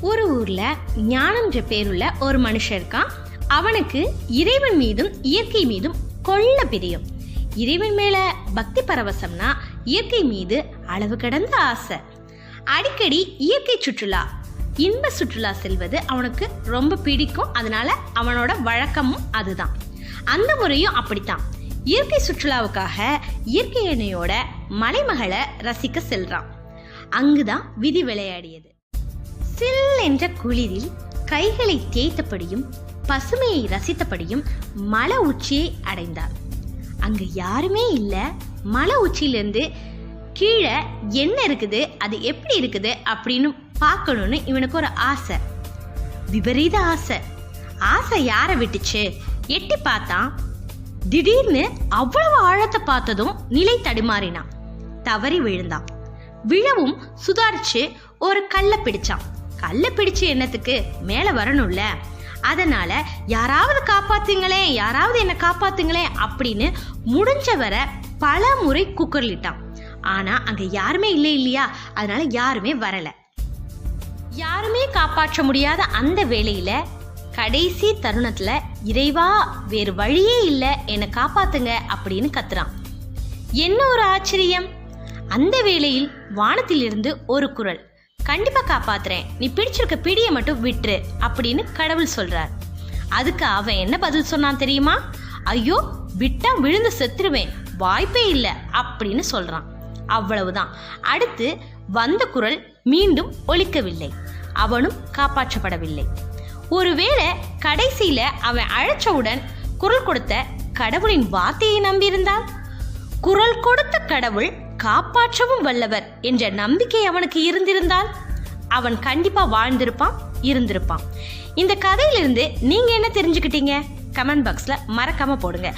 ஒரு ஊர்ல ஞானம்ன்ற பேருள்ள ஒரு மனுஷன் இருக்கான். அவனுக்கு இறைவன் மீதும் இயற்கை மீதும் கொள்ள பிரியம். இறைவன் மேல பக்தி பரவசம்னா இயற்கை மீது அளவு கடந்த ஆசை. அடிக்கடி இயற்கை சுற்றுலா, இன்ப சுற்றுலா செல்வது அவனுக்கு ரொம்ப பிடிக்கும். அதனால அவனோட வழக்கமும் அதுதான். அந்த முறையும் அப்படித்தான். இயற்கை சுற்றுலாவுக்காக இயற்கை எண்ணெயோட மலைமகளை ரசிக்க செல்றான். அங்குதான் விதி விளையாடியது. சில் என்ற குளிரில் கைகளை தேய்த்தபடியும் பசுமையை ரசித்தபடியும் மலை உச்சியை அடைந்தார். அங்க யாருமே இல்ல. மலை உச்சியிலிருந்து கீழே என்ன இருக்குது, அது எப்படி இருக்குது அப்படின்னு பார்க்கணும்னு இவனுக்கு ஒரு ஆசை, விபரீத ஆசை. ஆசை யாரை விட்டுச்சு? எட்டி பார்த்தான். திடீர்னு அவ்வளவு ஆழத்தை பார்த்ததும் நிலை தடுமாறினான். தவறி விழுந்தான். விழவும் சுதாரிச்சு ஒரு கல்லை பிடிச்சான். கல்லை பிடிச்சு என்னத்துக்கு? மேல வரணும்ல. அதனால யாராவது காப்பாத்துங்களே, யாராவது என்ன காப்பாத்துங்களே அப்படின்னு முடிஞ்ச வர பல முறை கூக்குரலிட்டான். ஆனா அங்க யாருமே இல்லை இல்லையா, அதனால யாருமே வரல. யாருமே காப்பாற்ற முடியாத அந்த வேளையில கடைசி தருணத்துல, இறைவா வேறு வழியே இல்லை, என்னை காப்பாத்துங்க அப்படின்னு கத்துறான். என்ன ஒரு ஆச்சரியம்! அந்த வேளையில் வானத்திலிருந்து ஒரு குரல், கண்டிப்பா காப்பாத்துறேன், நீ பிடிச்சிருக்க பிடியை மட்டும் விட்டுரு அப்படின்னு கடவுள் சொல்றார். அதுக்கு அவன் என்ன பதில் சொன்னான் தெரியுமா? ஐயோ, விட்டா விழுந்து செத்துருவேன், வாய்ப்பே இல்லை அப்படின்னு சொல்றான். அவ்வளவுதான். அடுத்து வந்த குரல் மீண்டும் ஒலிக்கவில்லை. அவனும் காப்பாற்றப்படவில்லை. ஒருவேளை கடைசியில அவன் அழைச்சவுடன் குரல் கொடுத்த கடவுளின் வார்த்தையை நம்பியிருந்தால், குரல் கொடுத்த கடவுள் காப்பாற்றவும் வல்லவர் என்ற நம்பிக்கை அவனுக்கு இருந்திருந்தால், அவன் கண்டிப்பா வாழ்ந்திருப்பான், இருந்திருப்பான். இந்த கதையிலிருந்து நீங்க என்ன தெரிஞ்சுக்கிட்டீங்க? கமெண்ட் பாக்ஸ்ல மறக்காம போடுங்க.